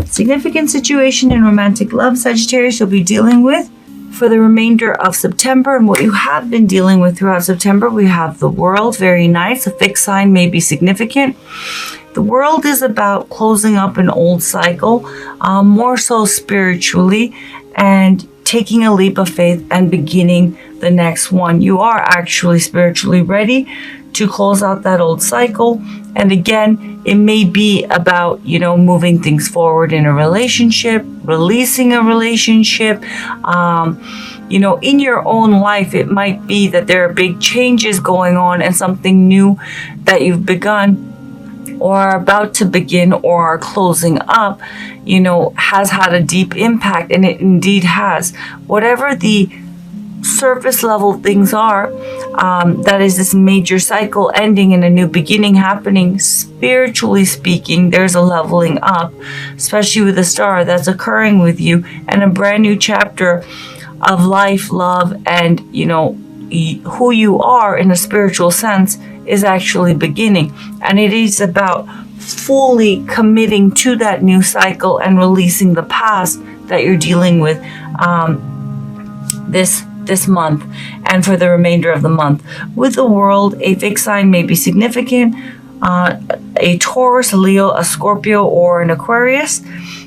Significant situation in romantic love, Sagittarius, you'll be dealing with for the remainder of September. And what you have been dealing with throughout September, we have the World, very nice. A fixed sign may be significant. The World is about closing up an old cycle, more so spiritually, and taking a leap of faith and beginning the next one. You are actually spiritually ready to close out that old cycle. And again, it may be about, moving things forward in a relationship, releasing a relationship. In your own life, it might be that there are big changes going on and something new that you've begun or are about to begin or are closing up, has had a deep impact, and it indeed has. Whatever the surface level things are, that is this major cycle ending and a new beginning happening. Spiritually speaking, there's a leveling up, especially with the star that's occurring with you, and a brand new chapter of life, love, and who you are in a spiritual sense is actually beginning. And it is about fully committing to that new cycle and releasing the past that you're dealing with this month and for the remainder of the month. With the World, a fixed sign may be significant. A Taurus, a Leo, a Scorpio, or an Aquarius.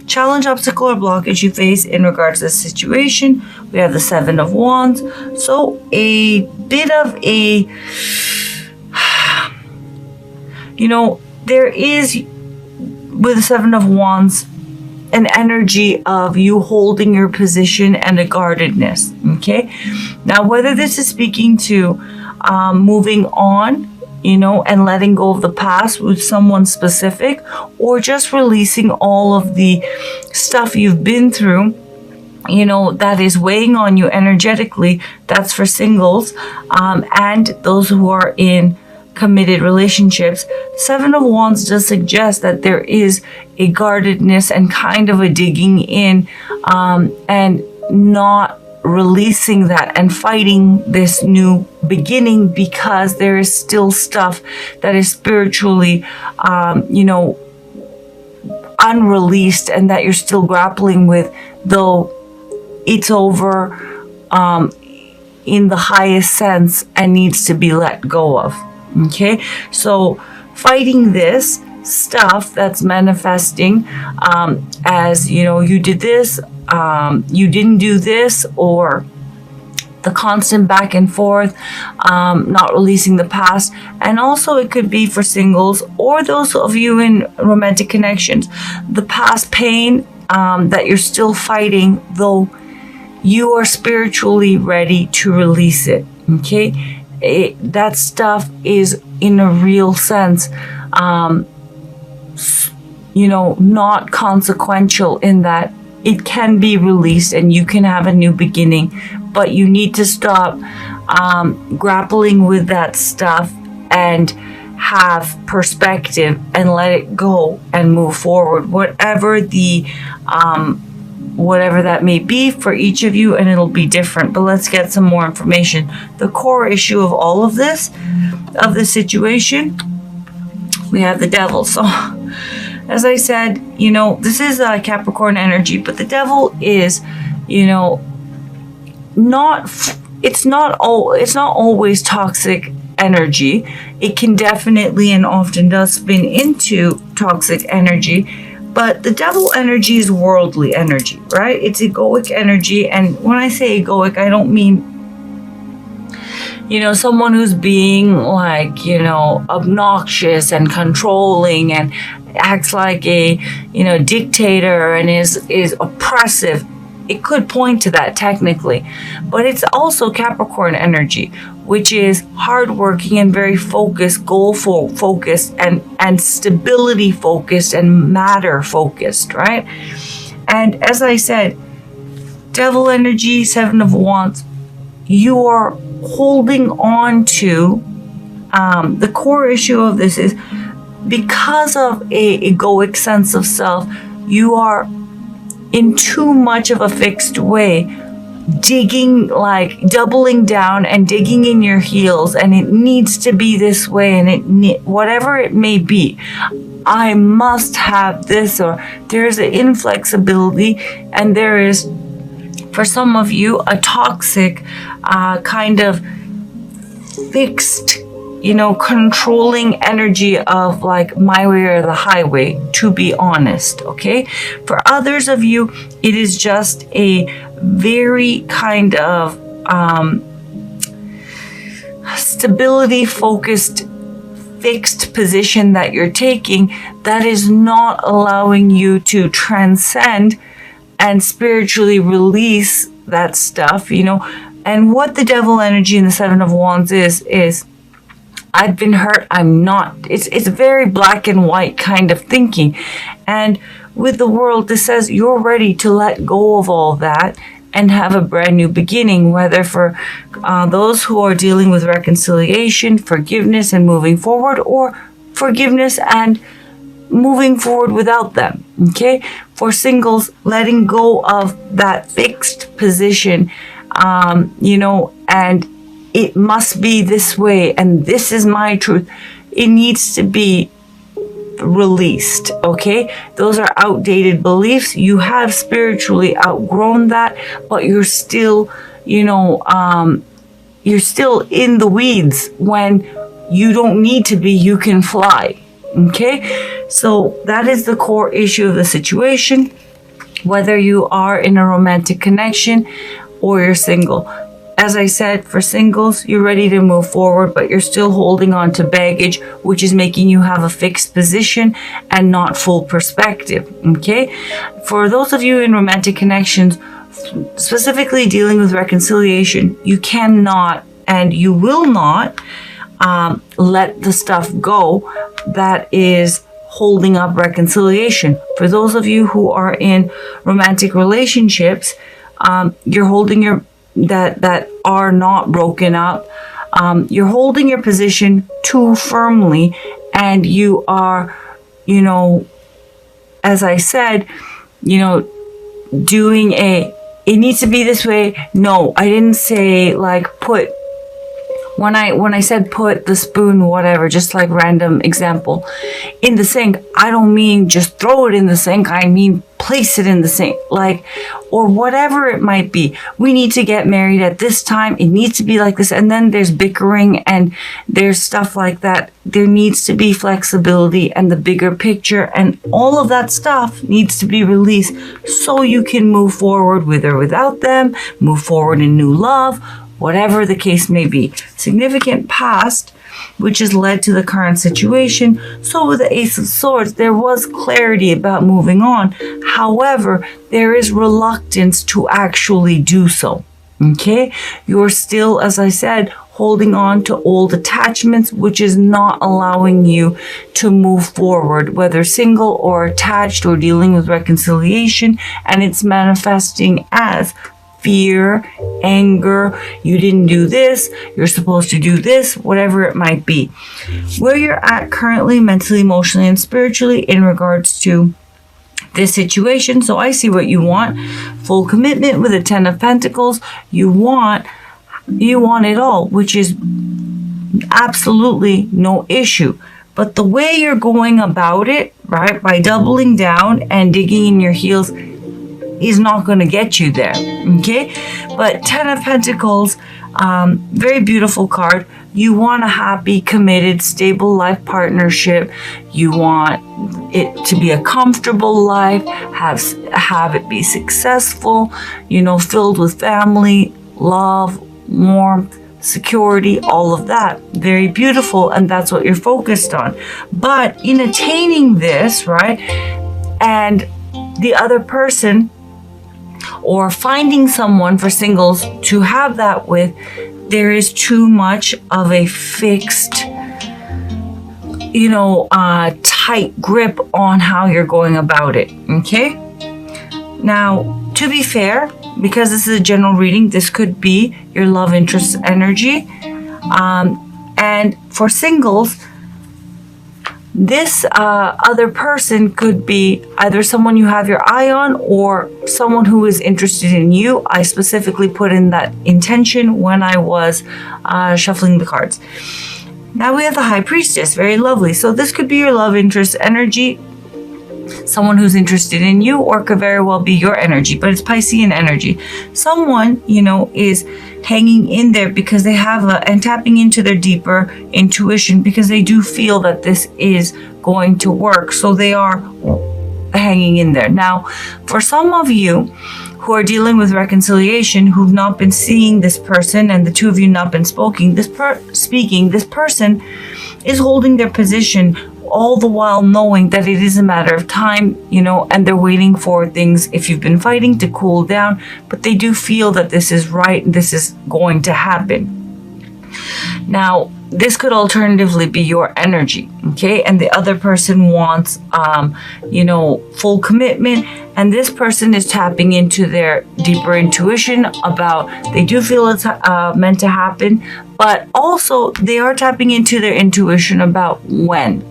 Challenge, obstacle, or blockage you face in regards to the situation. We have the Seven of Wands. So a bit of a, there is, with the Seven of Wands, an energy of you holding your position and a guardedness. Okay. Now, whether this is speaking to moving on, and letting go of the past with someone specific, or just releasing all of the stuff you've been through, that is weighing on you energetically, that's for singles, and those who are in committed relationships. Seven of Wands does suggest that there is a guardedness and kind of a digging in, and not releasing that and fighting this new beginning, because there is still stuff that is spiritually, unreleased, and that you're still grappling with, though it's over in the highest sense and needs to be let go of. Okay, so fighting this stuff that's manifesting as you did this, you didn't do this, or the constant back and forth, not releasing the past. And also it could be for singles or those of you in romantic connections, the past pain that you're still fighting, though you are spiritually ready to release it. Okay, that stuff is in a real sense not consequential, in that it can be released and you can have a new beginning, but you need to stop grappling with that stuff and have perspective and let it go and move forward, whatever that may be for each of you, and it'll be different. But let's get some more information. The core issue of all of this, of the situation, we have the Devil. So as I said, this is Capricorn energy, but the Devil is, it's not always toxic energy. It can definitely and often does spin into toxic energy, but the Devil energy is worldly energy, right? It's egoic energy. And when I say egoic, I don't mean someone who's being obnoxious and controlling and acts like a, dictator and is oppressive. It could point to that technically, but it's also Capricorn energy, which is hardworking and very focused, focused, and stability focused and matter focused, right? And as I said, Devil energy, Seven of Wands, you are holding on to the core issue of this is because of a egoic sense of self, you are in too much of a fixed way, digging, doubling down and digging in your heels, and it needs to be this way, and whatever it may be. I must have this, or there's an inflexibility, and there is, for some of you, a toxic kind of fixed, controlling energy of like my way or the highway, to be honest, okay? For others of you, it is just a very kind of stability focused, fixed position that you're taking that is not allowing you to transcend and spiritually release that stuff, And what the devil energy in the Seven of Wands is I've been hurt, I'm not. It's very black and white kind of thinking. And with the World, this says you're ready to let go of all that and have a brand new beginning, whether for those who are dealing with reconciliation, forgiveness, and moving forward, or forgiveness and moving forward without them, okay? For singles, letting go of that fixed position, and it must be this way, and this is my truth. It needs to be released, okay? Those are outdated beliefs. You have spiritually outgrown that, but you're still, you're still in the weeds when you don't need to be. You can fly, okay? So that is the core issue of the situation, whether you are in a romantic connection or you're single. As I said, for singles, you're ready to move forward, but you're still holding on to baggage, which is making you have a fixed position and not full perspective, okay? For those of you in romantic connections, specifically dealing with reconciliation, you cannot and you will not let the stuff go that is holding up reconciliation. For those of you who are in romantic relationships, you're holding that are not broken up. You're holding your position too firmly, and you are, as I said, doing it needs to be this way. No, I didn't say like when I said put the spoon, whatever, just like random example, in the sink, I don't mean just throw it in the sink. I mean place it in the sink, or whatever it might be. We need to get married at this time. It needs to be like this. And then there's bickering and there's stuff like that. There needs to be flexibility and the bigger picture, and all of that stuff needs to be released so you can move forward with or without them, move forward in new love, whatever the case may be. Significant past, which has led to the current situation. So with the Ace of Swords, there was clarity about moving on. However, there is reluctance to actually do so. Okay? You're still, as I said, holding on to old attachments, which is not allowing you to move forward, whether single or attached or dealing with reconciliation, and it's manifesting as fear, anger, you didn't do this, you're supposed to do this, whatever it might be. Where you're at currently, mentally, emotionally, and spiritually in regards to this situation. So I see what you want. Full commitment with the Ten of Pentacles. You want it all, which is absolutely no issue. But the way you're going about it, right, by doubling down and digging in your heels, is not going to get you there, okay? But Ten of Pentacles, very beautiful card. You want a happy, committed, stable life partnership. You want it to be a comfortable life, have it be successful, filled with family, love, warmth, security, all of that. Very beautiful, and that's what you're focused on. But in attaining this, right, and the other person, or finding someone for singles to have that with, there is too much of a fixed, tight grip on how you're going about it, okay? Now, to be fair, because this is a general reading, this could be your love interest energy. And for singles, this other person could be either someone you have your eye on or someone who is interested in you. I specifically put in that intention when I was shuffling the cards. Now we have the High Priestess. Very lovely. So this could be your love interest energy, someone who's interested in you, or could very well be your energy, but it's Piscean energy. Someone, is hanging in there because they have and tapping into their deeper intuition, because they do feel that this is going to work. So they are hanging in there. Now, for some of you who are dealing with reconciliation, who've not been seeing this person, and the two of you not been speaking, this person is holding their position, all the while knowing that it is a matter of time, and they're waiting for things, if you've been fighting, to cool down, but they do feel that this is right and this is going to happen. Now, this could alternatively be your energy, okay? And the other person wants, full commitment, and this person is tapping into their deeper intuition about, they do feel it's meant to happen, but also they are tapping into their intuition about when,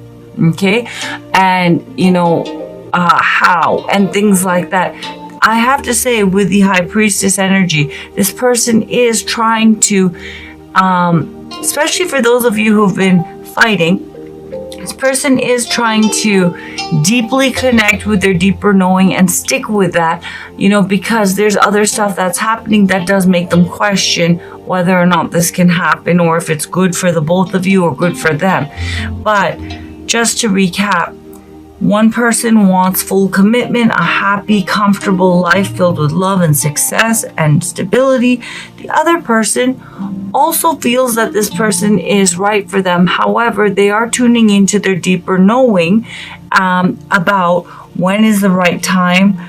okay? And, how, and things like that. I have to say, with the High Priestess energy, this person is trying to, especially for those of you who've been fighting, this person is trying to deeply connect with their deeper knowing and stick with that, because there's other stuff that's happening that does make them question whether or not this can happen, or if it's good for the both of you or good for them. But just to recap, one person wants full commitment, a happy, comfortable life filled with love and success and stability. The other person also feels that this person is right for them. However, they are tuning into their deeper knowing about when is the right time,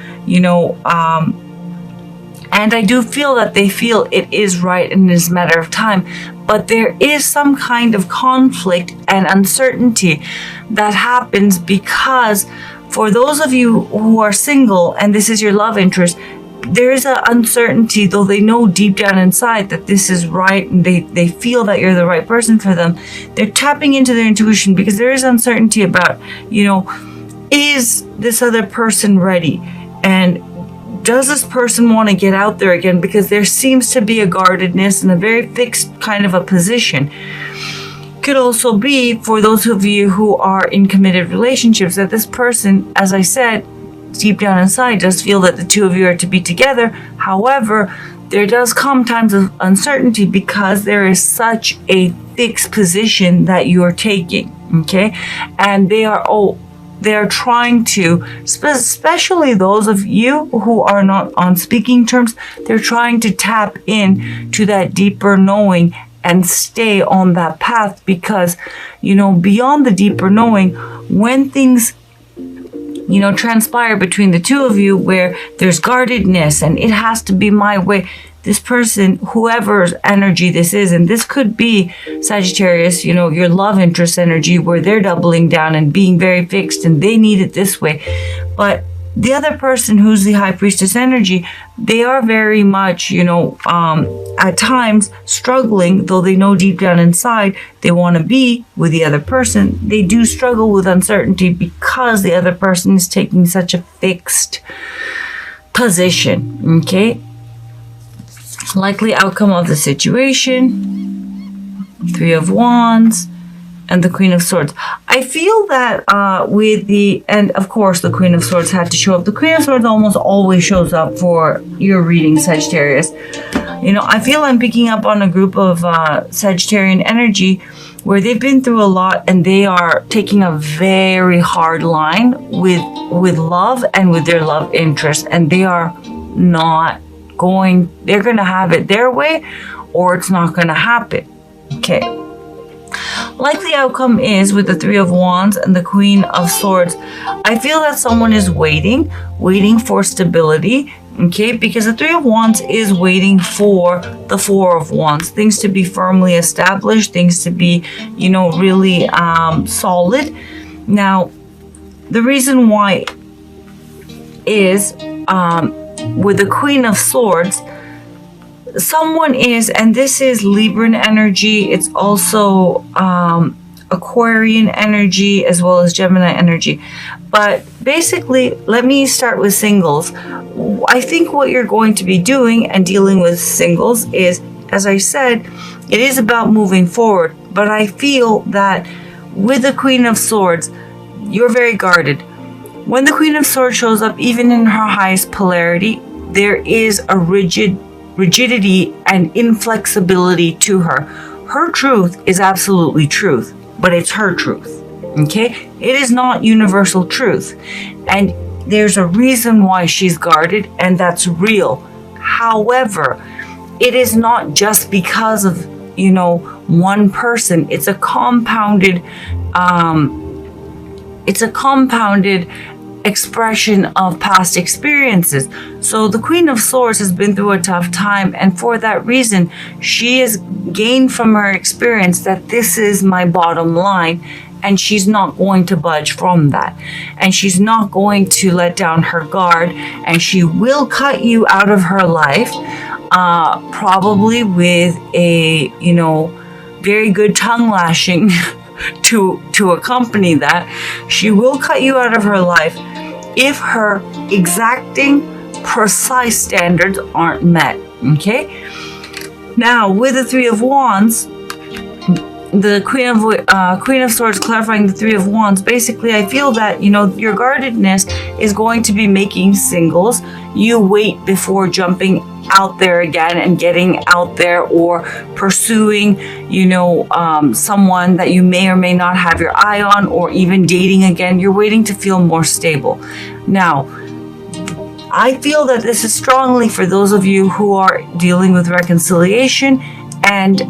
and I do feel that they feel it is right and it is a matter of time. But there is some kind of conflict and uncertainty that happens, because for those of you who are single and this is your love interest, there is an uncertainty, though they know deep down inside that this is right and they feel that you're the right person for them. They're tapping into their intuition because there is uncertainty about, is this other person ready? And does this person want to get out there again? Because there seems to be a guardedness and a very fixed kind of a position. Could also be, for those of you who are in committed relationships, that this person, as I said, deep down inside does feel that the two of you are to be together. However, there does come times of uncertainty because there is such a fixed position that you are taking, okay? And they are trying to, especially those of you who are not on speaking terms, they're trying to tap in to that deeper knowing and stay on that path, because, beyond the deeper knowing, when things, transpire between the two of you where there's guardedness and it has to be my way, this person, whoever's energy this is, and this could be Sagittarius, your love interest energy, where they're doubling down and being very fixed and they need it this way. But the other person, who's the High Priestess energy, they are very much, at times struggling, though they know deep down inside they want to be with the other person. They do struggle with uncertainty because the other person is taking such a fixed position, okay? Likely outcome of the situation, Three of Wands, and the Queen of Swords. I feel that and of course the Queen of Swords had to show up. The Queen of Swords almost always shows up for your reading, Sagittarius. I feel I'm picking up on a group of Sagittarian energy where they've been through a lot and they are taking a very hard line with love and with their love interest, and they are not they're going to have it their way, or it's not going to happen. Okay. Likely outcome is, with the Three of Wands and the Queen of Swords, I feel that someone is waiting for stability, okay? Because the Three of Wands is waiting for the Four of Wands, things to be firmly established, things to be, really solid. Now, the reason why is, with the Queen of Swords, someone is, and this is Libran energy, it's also Aquarian energy as well as Gemini energy. But basically, let me start with singles. I think what you're going to be doing and dealing with singles is, as I said, it is about moving forward. But I feel that with the Queen of Swords, you're very guarded. When the Queen of Swords shows up, even in her highest polarity, there is a rigidity and inflexibility to her. Her truth is absolutely truth, but it's her truth. Okay? It is not universal truth. And there's a reason why she's guarded, and that's real. However, it is not just because of, one person. It's a compounded expression of past experiences. So the Queen of Swords has been through a tough time, and for that reason, she has gained from her experience that this is my bottom line, and she's not going to budge from that. And she's not going to let down her guard, and she will cut you out of her life, probably with a, very good tongue lashing to accompany that. She will cut you out of her life if her exacting, precise standards aren't met. Okay? Now, with the Three of Wands, the Queen of Swords clarifying the Three of Wands, basically I feel that, your guardedness is going to be making singles. You wait before jumping out there again and getting out there, or pursuing, someone that you may or may not have your eye on, or even dating again. You're waiting to feel more stable. Now, I feel that this is strongly for those of you who are dealing with reconciliation and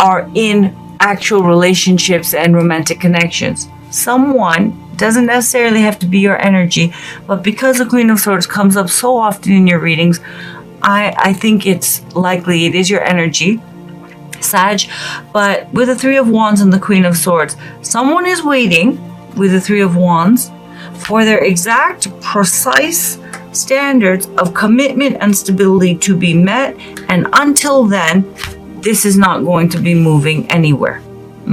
are in actual relationships and romantic connections. Someone doesn't necessarily have to be your energy, but because the Queen of Swords comes up so often in your readings, I think it's likely it is your energy, Sag. But with the Three of Wands and the Queen of Swords, someone is waiting with the Three of Wands for their exact, precise standards of commitment and stability to be met, and until then, this is not going to be moving anywhere.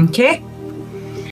Okay?